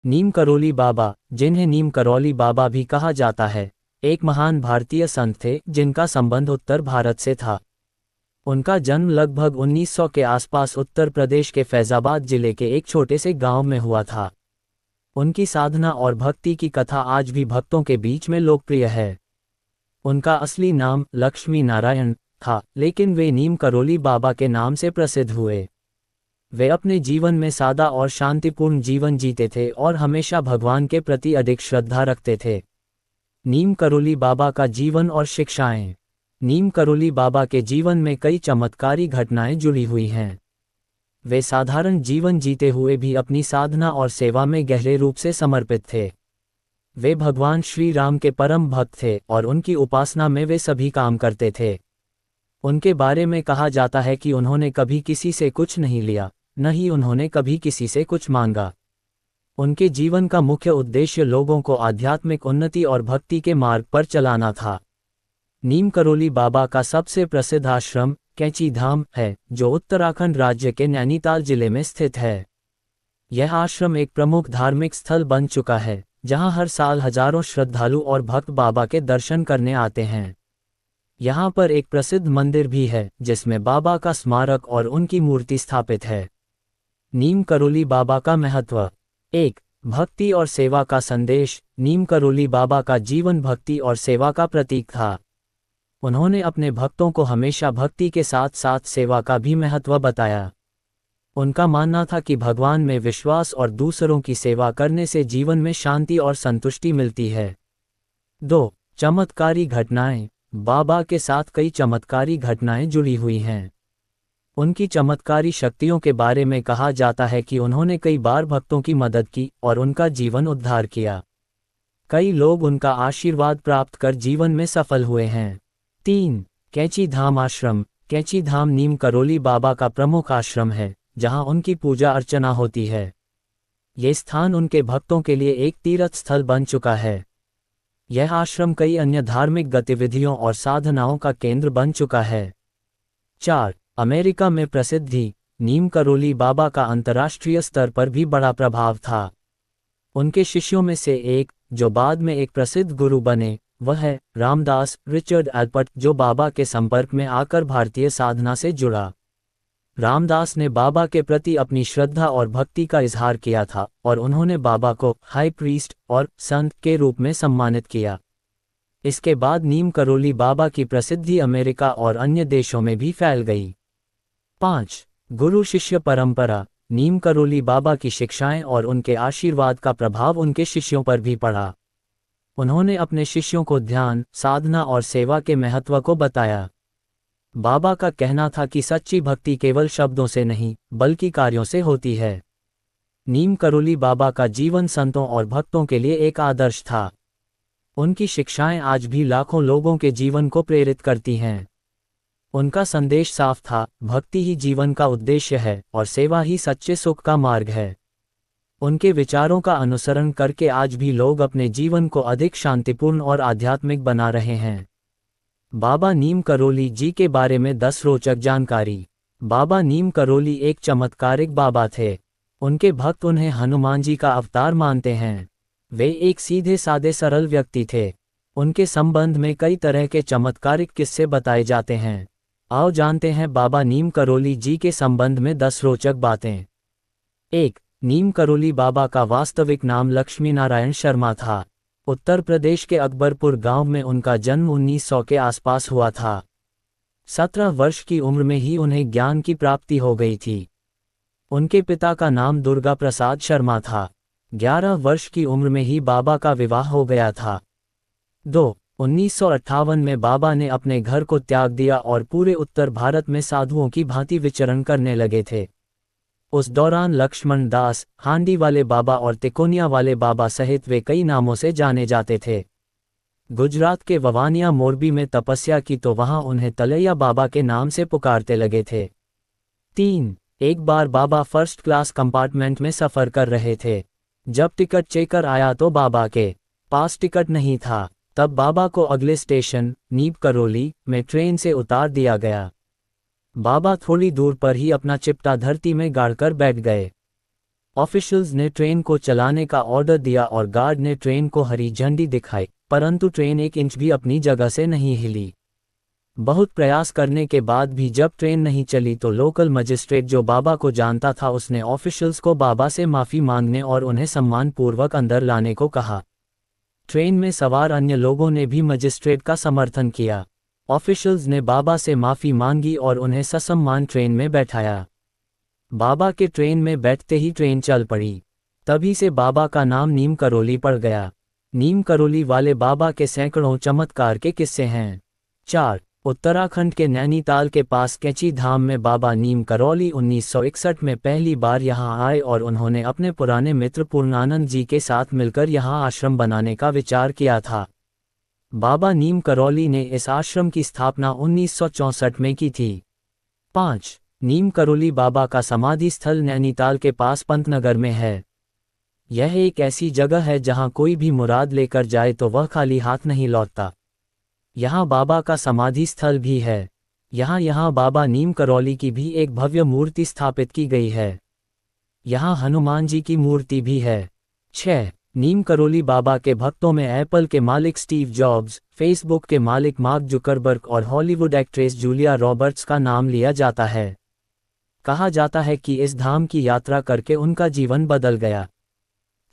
नीम करौली बाबा, जिन्हें नीम करौली बाबा भी कहा जाता है, एक महान भारतीय संत थे जिनका संबंध उत्तर भारत से था। उनका जन्म लगभग 1900 के आसपास उत्तर प्रदेश के फैजाबाद जिले के एक छोटे से गांव में हुआ था। उनकी साधना और भक्ति की कथा आज भी भक्तों के बीच में लोकप्रिय है। उनका असली नाम लक्ष्मी नारायण था, लेकिन वे नीम करौली बाबा के नाम से प्रसिद्ध हुए। वे अपने जीवन में सादा और शांतिपूर्ण जीवन जीते थे और हमेशा भगवान के प्रति अधिक श्रद्धा रखते थे। नीम करौली बाबा का जीवन और शिक्षाएं। नीम करौली बाबा के जीवन में कई चमत्कारी घटनाएं जुड़ी हुई हैं। वे साधारण जीवन जीते हुए भी अपनी साधना और सेवा में गहरे रूप से समर्पित थे। वे भगवान श्री राम के परम भक्त थे और उनकी उपासना में वे सभी काम करते थे। उनके बारे में कहा जाता है कि उन्होंने कभी किसी से कुछ नहीं लिया, न ही उन्होंने कभी किसी से कुछ मांगा। उनके जीवन का मुख्य उद्देश्य लोगों को आध्यात्मिक उन्नति और भक्ति के मार्ग पर चलाना था। नीम करौली बाबा का सबसे प्रसिद्ध आश्रम कैंची धाम है, जो उत्तराखंड राज्य के नैनीताल जिले में स्थित है। यह आश्रम एक प्रमुख धार्मिक स्थल बन चुका है, जहां हर साल हजारों श्रद्धालु और भक्त बाबा के दर्शन करने आते हैं। यहाँ पर एक प्रसिद्ध मंदिर भी है, जिसमें बाबा का स्मारक और उनकी मूर्ति स्थापित है। नीम करौली बाबा का महत्व। 1. भक्ति और सेवा का संदेश। नीम करौली बाबा का जीवन भक्ति और सेवा का प्रतीक था। उन्होंने अपने भक्तों को हमेशा भक्ति के साथ साथ सेवा का भी महत्व बताया। उनका मानना था कि भगवान में विश्वास और दूसरों की सेवा करने से जीवन में शांति और संतुष्टि मिलती है। 2. चमत्कारी घटनाएं। बाबा के साथ कई चमत्कारी घटनाएं जुड़ी हुई हैं। उनकी चमत्कारी शक्तियों के बारे में कहा जाता है कि उन्होंने कई बार भक्तों की मदद की और उनका जीवन उद्धार किया। कई लोग उनका आशीर्वाद प्राप्त कर जीवन में सफल हुए हैं। 3. कैंची धाम आश्रम। कैंची धाम नीम करौली बाबा का प्रमुख आश्रम है, जहां उनकी पूजा अर्चना होती है। ये स्थान उनके भक्तों के लिए एक तीर्थ स्थल बन चुका है। यह आश्रम कई अन्य धार्मिक गतिविधियों और साधनाओं का केंद्र बन चुका है। 4. अमेरिका में प्रसिद्धि। नीम करौली बाबा का अंतर्राष्ट्रीय स्तर पर भी बड़ा प्रभाव था। उनके शिष्यों में से एक, जो बाद में एक प्रसिद्ध गुरु बने, वह है रामदास रिचर्ड एल्पर्ट, जो बाबा के संपर्क में आकर भारतीय साधना से जुड़ा। रामदास ने बाबा के प्रति अपनी श्रद्धा और भक्ति का इजहार किया था और उन्होंने बाबा को हाई प्रीस्ट और संत के रूप में सम्मानित किया। इसके बाद नीम करौली बाबा की प्रसिद्धि अमेरिका और अन्य देशों में भी फैल गई। 5. गुरु शिष्य परंपरा। नीम करौली बाबा की शिक्षाएं और उनके आशीर्वाद का प्रभाव उनके शिष्यों पर भी पड़ा। उन्होंने अपने शिष्यों को ध्यान, साधना और सेवा के महत्व को बताया। बाबा का कहना था कि सच्ची भक्ति केवल शब्दों से नहीं, बल्कि कार्यों से होती है। नीम करौली बाबा का जीवन संतों और भक्तों के लिए एक आदर्श था। उनकी शिक्षाएं आज भी लाखों लोगों के जीवन को प्रेरित करती हैं। उनका संदेश साफ था, भक्ति ही जीवन का उद्देश्य है और सेवा ही सच्चे सुख का मार्ग है। उनके विचारों का अनुसरण करके आज भी लोग अपने जीवन को अधिक शांतिपूर्ण और आध्यात्मिक बना रहे हैं। बाबा नीम करौली जी के बारे में 10 रोचक जानकारी। बाबा नीम करौली एक चमत्कारिक बाबा थे। उनके भक्त उन्हें हनुमान जी का अवतार मानते हैं। वे एक सीधे सादे सरल व्यक्ति थे। उनके संबंध में कई तरह के चमत्कारिक किस्से बताए जाते हैं। आओ जानते हैं बाबा नीम करौली जी के संबंध में 10 रोचक बातें। 1. नीम करौली बाबा का वास्तविक नाम लक्ष्मी नारायण शर्मा था। उत्तर प्रदेश के अकबरपुर गांव में उनका जन्म 1900 के आसपास हुआ था। 17 वर्ष की उम्र में ही उन्हें ज्ञान की प्राप्ति हो गई थी। उनके पिता का नाम दुर्गा प्रसाद शर्मा था। 11 वर्ष की उम्र में ही बाबा का विवाह हो गया था। 2. 1958 में बाबा ने अपने घर को त्याग दिया और पूरे उत्तर भारत में साधुओं की भांति विचरण करने लगे थे। उस दौरान लक्ष्मण दास, हांडी वाले बाबा और तिकोनिया वाले बाबा सहित वे कई नामों से जाने जाते थे। गुजरात के ववानिया मोरबी में तपस्या की तो वहां उन्हें तलैया बाबा के नाम से पुकारते लगे थे। 3. एक बार बाबा फर्स्ट क्लास कंपार्टमेंट में सफ़र कर रहे थे। जब टिकट चेकर आया तो बाबा के पास टिकट नहीं था। तब बाबा को अगले स्टेशन नीम करौली में ट्रेन से उतार दिया गया। बाबा थोड़ी दूर पर ही अपना चिपटा धरती में गाड़कर बैठ गए। ऑफिशियल्स ने ट्रेन को चलाने का ऑर्डर दिया और गार्ड ने ट्रेन को हरी झंडी दिखाई, परंतु ट्रेन 1 इंच भी अपनी जगह से नहीं हिली। बहुत प्रयास करने के बाद भी जब ट्रेन नहीं चली तो लोकल मजिस्ट्रेट जो बाबा को जानता था उसने ऑफिशियल्स को बाबा से माफ़ी मांगने और उन्हें सम्मानपूर्वक अंदर लाने को कहा। ट्रेन में सवार अन्य लोगों ने भी मजिस्ट्रेट का समर्थन किया। ऑफिशियल्स ने बाबा से माफ़ी मांगी और उन्हें ससम्मान ट्रेन में बैठाया। बाबा के ट्रेन में बैठते ही ट्रेन चल पड़ी। तभी से बाबा का नाम नीम करौली पड़ गया। नीम करौली वाले बाबा के सैकड़ों चमत्कार के किस्से हैं। 4. उत्तराखंड के नैनीताल के पास कैची धाम में बाबा नीम करौली 1961 में पहली बार यहां आए और उन्होंने अपने पुराने मित्र पूर्णानंद जी के साथ मिलकर यहां आश्रम बनाने का विचार किया था। बाबा नीम करौली ने इस आश्रम की स्थापना 1964 में की थी। 5. नीम करौली बाबा का समाधि स्थल नैनीताल के पास पंतनगर में है। यह एक ऐसी जगह है जहां कोई भी मुराद लेकर जाए तो वह खाली हाथ नहीं लौटता। यहाँ बाबा का समाधि स्थल भी है। यहाँ बाबा नीम करौली की भी एक भव्य मूर्ति स्थापित की गई है। यहाँ हनुमान जी की मूर्ति भी है। 6. नीम करौली बाबा के भक्तों में एप्पल के मालिक स्टीव जॉब्स, फेसबुक के मालिक मार्क जुकरबर्ग और हॉलीवुड एक्ट्रेस जूलिया रॉबर्ट्स का नाम लिया जाता है। कहा जाता है कि इस धाम की यात्रा करके उनका जीवन बदल गया।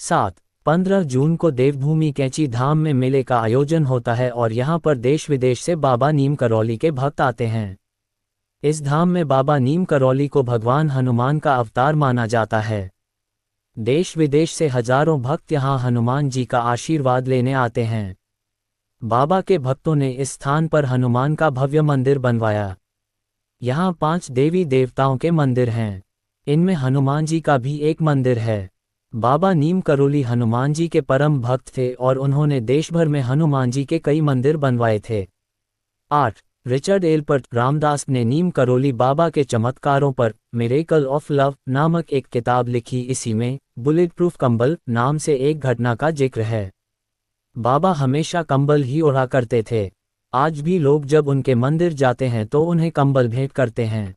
7. 15 जून को देवभूमि कैची धाम में मेले का आयोजन होता है और यहाँ पर देश विदेश से बाबा नीम करौली के भक्त आते हैं। इस धाम में बाबा नीम करौली को भगवान हनुमान का अवतार माना जाता है। देश विदेश से हजारों भक्त यहाँ हनुमान जी का आशीर्वाद लेने आते हैं। बाबा के भक्तों ने इस स्थान पर हनुमान का भव्य मंदिर बनवाया। यहाँ 5 देवी देवताओं के मंदिर हैं। इनमें हनुमान जी का भी एक मंदिर है। बाबा नीम करौली हनुमान जी के परम भक्त थे और उन्होंने देश भर में हनुमान जी के कई मंदिर बनवाए थे। 8. रिचर्ड एल्पर्ट रामदास ने नीम करौली बाबा के चमत्कारों पर मिरेकल ऑफ लव नामक एक किताब लिखी। इसी में बुलेट प्रूफ कंबल नाम से एक घटना का जिक्र है। बाबा हमेशा कंबल ही ओढ़ा करते थे। आज भी लोग जब उनके मंदिर जाते हैं तो उन्हें कंबल भेंट करते हैं।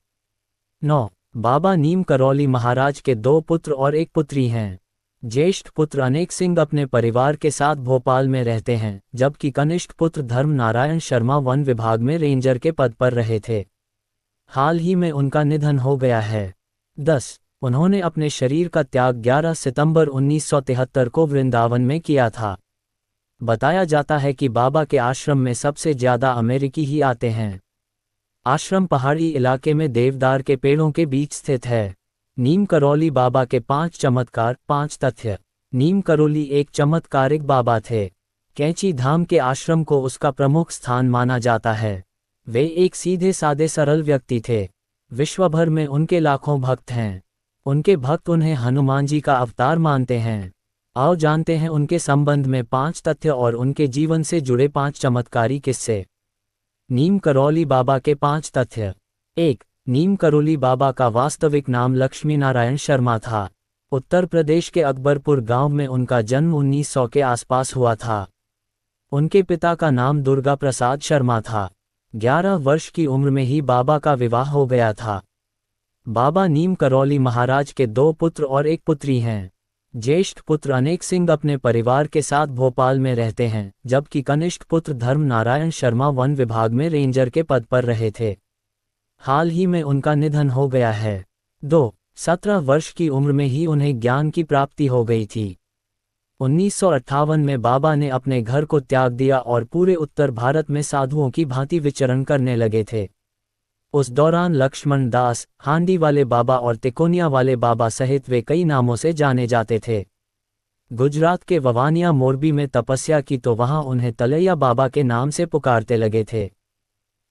9. बाबा नीम करौली महाराज के 2 पुत्र और 1 पुत्री हैं। ज्येष्ठ पुत्र अनेक सिंह अपने परिवार के साथ भोपाल में रहते हैं, जबकि कनिष्ठ पुत्र धर्म नारायण शर्मा वन विभाग में रेंजर के पद पर रहे थे। हाल ही में उनका निधन हो गया है। 10. उन्होंने अपने शरीर का त्याग 11 सितंबर 1973 को वृंदावन में किया था। बताया जाता है कि बाबा के आश्रम में सबसे ज्यादा अमेरिकी ही आते हैं। आश्रम पहाड़ी इलाके में देवदार के पेड़ों के बीच स्थित है। नीम करौली बाबा के 5 चमत्कार। 5 तथ्य। नीम करौली एक चमत्कारिक बाबा थे। कैची धाम के आश्रम को उसका प्रमुख स्थान माना जाता है। वे एक सीधे सादे सरल व्यक्ति थे। विश्व भर में उनके लाखों भक्त हैं। उनके भक्त उन्हें हनुमान जी का अवतार मानते हैं। आओ जानते हैं उनके संबंध में 5 तथ्य और उनके जीवन से जुड़े 5 चमत्कारी किस्से। नीम करौली बाबा के 5 तथ्य। 1. नीम करौली बाबा का वास्तविक नाम लक्ष्मी नारायण शर्मा था। उत्तर प्रदेश के अकबरपुर गांव में उनका जन्म 1900 के आसपास हुआ था। उनके पिता का नाम दुर्गा प्रसाद शर्मा था। 11 वर्ष की उम्र में ही बाबा का विवाह हो गया था। बाबा नीम करौली महाराज के 2 पुत्र और 1 पुत्री हैं। ज्येष्ठ पुत्र अनेक सिंह अपने परिवार के साथ भोपाल में रहते हैं, जबकि कनिष्ठ पुत्र धर्म नारायण शर्मा वन विभाग में रेंजर के पद पर रहे थे। हाल ही में उनका निधन हो गया है। 2. 17 वर्ष की उम्र में ही उन्हें ज्ञान की प्राप्ति हो गई थी। 1958 में बाबा ने अपने घर को त्याग दिया और पूरे उत्तर भारत में साधुओं की भांति विचरण करने लगे थे। उस दौरान लक्ष्मण दास, हांडी वाले बाबा और तिकोनिया वाले बाबा सहित वे कई नामों से जाने जाते थे। गुजरात के ववानिया मोरबी में तपस्या की तो वहां उन्हें तलैया बाबा के नाम से पुकारते लगे थे।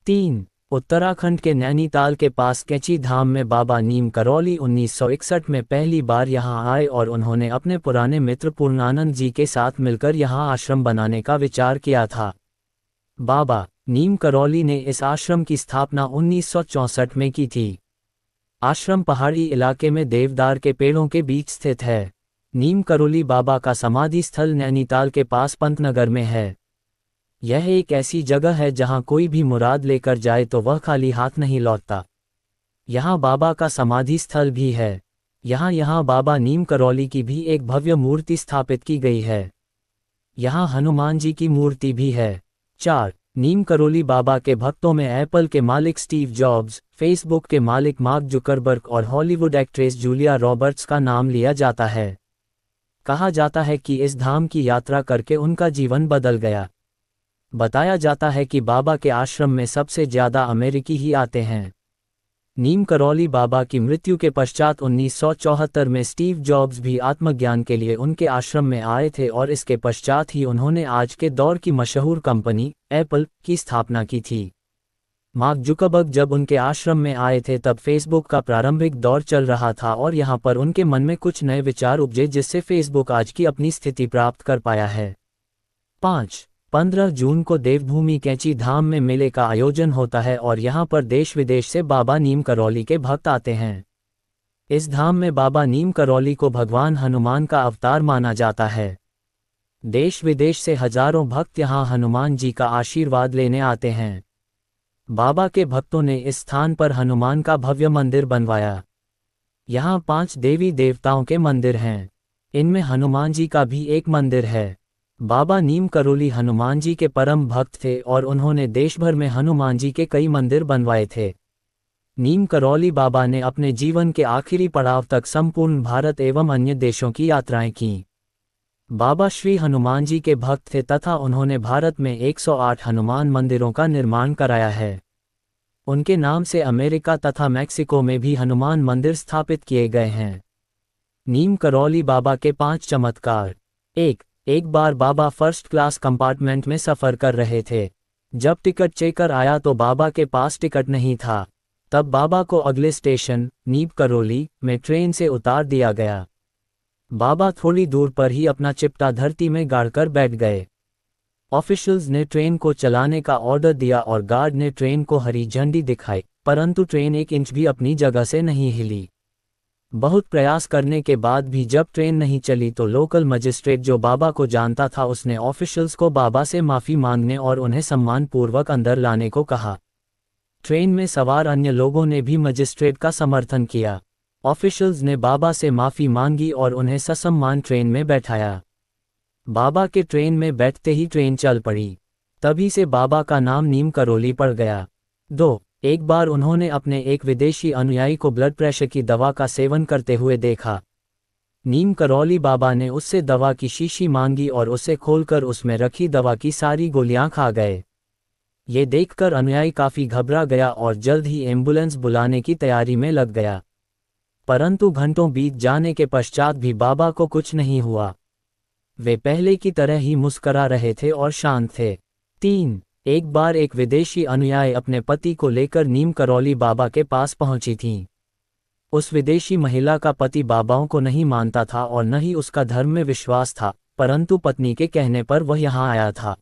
3. उत्तराखंड के नैनीताल के पास कैची धाम में बाबा नीम करौली 1961 में पहली बार यहां आए और उन्होंने अपने पुराने मित्र पूर्णानंद जी के साथ मिलकर यहां आश्रम बनाने का विचार किया था। बाबा नीम करौली ने इस आश्रम की स्थापना 1964 में की थी। आश्रम पहाड़ी इलाके में देवदार के पेड़ों के बीच स्थित है। नीम करौली बाबा का समाधि स्थल नैनीताल के पास पंतनगर में है। यह एक ऐसी जगह है जहां कोई भी मुराद लेकर जाए तो वह खाली हाथ नहीं लौटता। यहाँ बाबा का समाधि स्थल भी है। यहाँ बाबा नीम करौली की भी एक भव्य मूर्ति स्थापित की गई है। यहाँ हनुमान जी की मूर्ति भी है। 4. नीम करौली बाबा के भक्तों में एप्पल के मालिक स्टीव जॉब्स, फेसबुक के मालिक मार्क जुकरबर्ग और हॉलीवुड एक्ट्रेस जूलिया रॉबर्ट्स का नाम लिया जाता है। कहा जाता है कि इस धाम की यात्रा करके उनका जीवन बदल गया। बताया जाता है कि बाबा के आश्रम में सबसे ज्यादा अमेरिकी ही आते हैं। नीम करौली बाबा की मृत्यु के पश्चात 1974 में स्टीव जॉब्स भी आत्मज्ञान के लिए उनके आश्रम में आए थे और इसके पश्चात ही उन्होंने आज के दौर की मशहूर कंपनी एप्पल की स्थापना की थी। मार्क जुकरबर्ग जब उनके आश्रम में आए थे तब फेसबुक का प्रारंभिक दौर चल रहा था और यहाँ पर उनके मन में कुछ नए विचार उपजे जिससे फेसबुक आज की अपनी स्थिति प्राप्त कर पाया है। 5. 15 जून को देवभूमि कैंची धाम में मेले का आयोजन होता है और यहाँ पर देश विदेश से बाबा नीम करौली के भक्त आते हैं। इस धाम में बाबा नीम करौली को भगवान हनुमान का अवतार माना जाता है। देश विदेश से हजारों भक्त यहाँ हनुमान जी का आशीर्वाद लेने आते हैं। बाबा के भक्तों ने इस स्थान पर हनुमान का भव्य मंदिर बनवाया। यहाँ 5 देवी देवताओं के मंदिर हैं। इनमें हनुमान जी का भी एक मंदिर है। बाबा नीम करौली हनुमान जी के परम भक्त थे और उन्होंने देश भर में हनुमान जी के कई मंदिर बनवाए थे। नीम करौली बाबा ने अपने जीवन के आखिरी पड़ाव तक संपूर्ण भारत एवं अन्य देशों की यात्राएं की। बाबा श्री हनुमान जी के भक्त थे तथा उन्होंने भारत में 108 हनुमान मंदिरों का निर्माण कराया है। उनके नाम से अमेरिका तथा मैक्सिको में भी हनुमान मंदिर स्थापित किए गए हैं। नीम करौली बाबा के 5 चमत्कार। एक बार बाबा फर्स्ट क्लास कंपार्टमेंट में सफ़र कर रहे थे। जब टिकट चेकर आया तो बाबा के पास टिकट नहीं था। तब बाबा को अगले स्टेशन नीम करौली में ट्रेन से उतार दिया गया। बाबा थोड़ी दूर पर ही अपना चिपटा धरती में गाड़कर बैठ गए। ऑफिशियल्स ने ट्रेन को चलाने का ऑर्डर दिया और गार्ड ने ट्रेन को हरी झंडी दिखाई, परंतु ट्रेन 1 इंच भी अपनी जगह से नहीं हिली। बहुत प्रयास करने के बाद भी जब ट्रेन नहीं चली तो लोकल मजिस्ट्रेट जो बाबा को जानता था उसने ऑफिशियल्स को बाबा से माफ़ी मांगने और उन्हें सम्मानपूर्वक अंदर लाने को कहा। ट्रेन में सवार अन्य लोगों ने भी मजिस्ट्रेट का समर्थन किया। ऑफिशियल्स ने बाबा से माफ़ी मांगी और उन्हें ससम्मान ट्रेन में बैठाया। बाबा के ट्रेन में बैठते ही ट्रेन चल पड़ी। तभी से बाबा का नाम नीम करौली पड़ गया। 2. एक बार उन्होंने अपने एक विदेशी अनुयायी को ब्लड प्रेशर की दवा का सेवन करते हुए देखा। नीम करौली बाबा ने उससे दवा की शीशी मांगी और उसे खोलकर उसमें रखी दवा की सारी गोलियां खा गए। ये देखकर अनुयायी काफ़ी घबरा गया और जल्द ही एम्बुलेंस बुलाने की तैयारी में लग गया। परंतु घंटों बीत जाने के पश्चात भी बाबा को कुछ नहीं हुआ। वे पहले की तरह ही मुस्करा रहे थे और शांत थे। 3. एक बार एक विदेशी अनुयायी अपने पति को लेकर नीम करौली बाबा के पास पहुंची थीं। उस विदेशी महिला का पति बाबाओं को नहीं मानता था और न ही उसका धर्म में विश्वास था, परंतु पत्नी के कहने पर वह यहाँ आया था।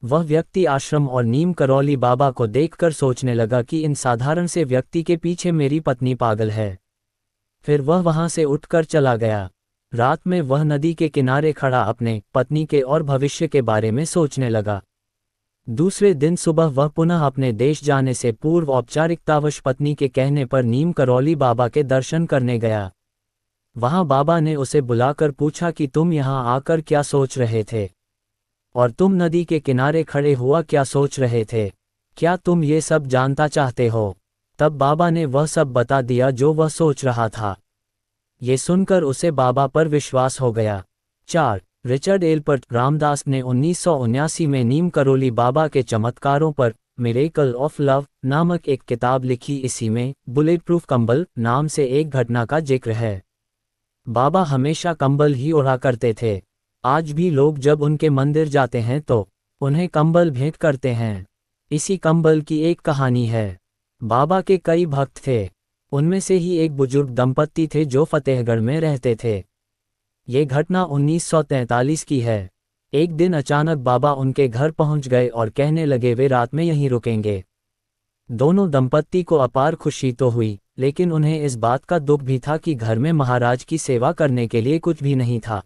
वह व्यक्ति आश्रम और नीम करौली बाबा को देखकर सोचने लगा कि इन साधारण से व्यक्ति के पीछे मेरी पत्नी पागल है। फिर वह वहां से उठकर चला गया। रात में वह नदी के किनारे खड़ा अपने पत्नी के और भविष्य के बारे में सोचने लगा। दूसरे दिन सुबह वह पुनः अपने देश जाने से पूर्व औपचारिकतावश पत्नी के कहने पर नीम करौली बाबा के दर्शन करने गया। वहां बाबा ने उसे बुलाकर पूछा कि तुम यहाँ आकर क्या सोच रहे थे, और तुम नदी के किनारे खड़े हुआ क्या सोच रहे थे, क्या तुम ये सब जानना चाहते हो? तब बाबा ने वह सब बता दिया जो वह सोच रहा था। ये सुनकर उसे बाबा पर विश्वास हो गया। 4. रिचर्ड एल्पर्ट रामदास ने 1979 में नीम करौली बाबा के चमत्कारों पर मिरेकल ऑफ लव नामक एक किताब लिखी। इसी में बुलेट प्रूफ कंबल नाम से एक घटना का जिक्र है। बाबा हमेशा कंबल ही ओढ़ा करते थे। आज भी लोग जब उनके मंदिर जाते हैं तो उन्हें कंबल भेंट करते हैं। इसी कंबल की एक कहानी है। बाबा के कई भक्त थे। उनमें से ही एक बुजुर्ग दंपत्ति थे जो फतेहगढ़ में रहते थे। ये घटना 1943 की है। एक दिन अचानक बाबा उनके घर पहुंच गए और कहने लगे वे रात में यहीं रुकेंगे। दोनों दंपत्ति को अपार खुशी तो हुई, लेकिन उन्हें इस बात का दुख भी था कि घर में महाराज की सेवा करने के लिए कुछ भी नहीं था।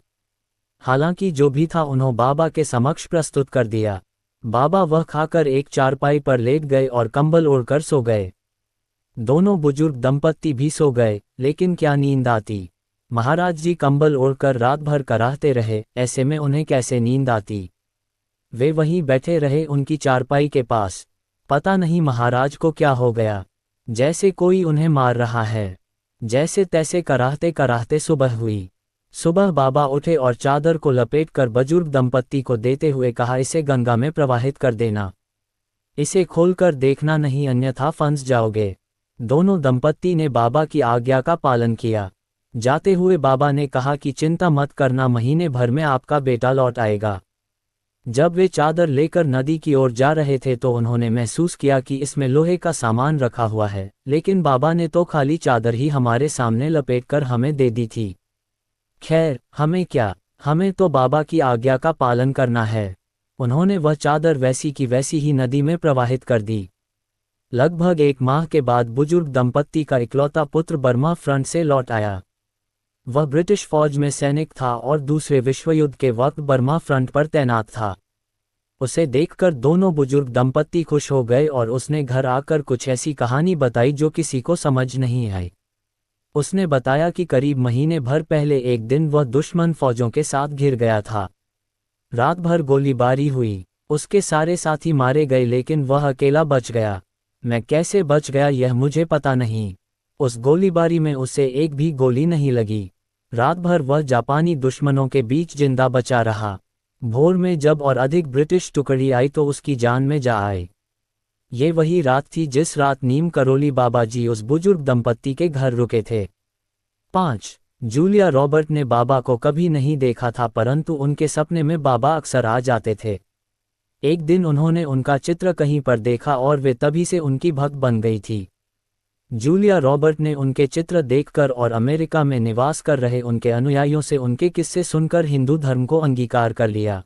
हालांकि जो भी था उन्होंने बाबा के समक्ष प्रस्तुत कर दिया। बाबा वह खाकर एक चारपाई पर लेट गए और कंबल ओढ़कर सो गए। दोनों बुजुर्ग दंपत्ति भी सो गए, लेकिन क्या नींद आती। महाराज जी कंबल ओढ़कर रात भर कराहते रहे, ऐसे में उन्हें कैसे नींद आती। वे वहीं बैठे रहे उनकी चारपाई के पास। पता नहीं महाराज को क्या हो गया, जैसे कोई उन्हें मार रहा है। जैसे तैसे कराहते कराहते सुबह हुई। सुबह बाबा उठे और चादर को लपेटकर बुजुर्ग दंपत्ति को देते हुए कहा, इसे गंगा में प्रवाहित कर देना। इसे खोलकर देखना नहीं, अन्यथा फंस जाओगे। दोनों दंपत्ति ने बाबा की आज्ञा का पालन किया। जाते हुए बाबा ने कहा कि चिंता मत करना, महीने भर में आपका बेटा लौट आएगा। जब वे चादर लेकर नदी की ओर जा रहे थे तो उन्होंने महसूस किया कि इसमें लोहे का सामान रखा हुआ है, लेकिन बाबा ने तो खाली चादर ही हमारे सामने लपेटकर हमें दे दी थी। खैर, हमें क्या, हमें तो बाबा की आज्ञा का पालन करना है। उन्होंने वह चादर वैसी की वैसी ही नदी में प्रवाहित कर दी। लगभग 1 माह के बाद बुजुर्ग दंपत्ति का इकलौता पुत्र बर्मा फ्रंट से लौट आया। वह ब्रिटिश फौज में सैनिक था और दूसरे विश्व युद्ध के वक्त बर्मा फ्रंट पर तैनात था। उसे देखकर दोनों बुजुर्ग दंपत्ति खुश हो गए और उसने घर आकर कुछ ऐसी कहानी बताई जो किसी को समझ नहीं आई। उसने बताया कि करीब महीने भर पहले एक दिन वह दुश्मन फौजों के साथ घिर गया था। रात भर गोलीबारी हुई, उसके सारे साथी मारे गए लेकिन वह अकेला बच गया। मैं कैसे बच गया यह मुझे पता नहीं। उस गोलीबारी में उसे एक भी गोली नहीं लगी। रात भर वह जापानी दुश्मनों के बीच जिंदा बचा रहा। भोर में जब और अधिक ब्रिटिश टुकड़ी आई तो उसकी जान में जा आए। ये वही रात थी जिस रात नीम करोली बाबा जी उस बुजुर्ग दंपत्ति के घर रुके थे। 5. जूलिया रॉबर्ट ने बाबा को कभी नहीं देखा था, परंतु उनके सपने में बाबा अक्सर आ जाते थे। एक दिन उन्होंने उनका चित्र कहीं पर देखा और वे तभी से उनकी भक्त बन गई थी। जूलिया रॉबर्ट ने उनके चित्र देखकर और अमेरिका में निवास कर रहे उनके अनुयायियों से उनके किस्से सुनकर हिंदू धर्म को अंगीकार कर लिया।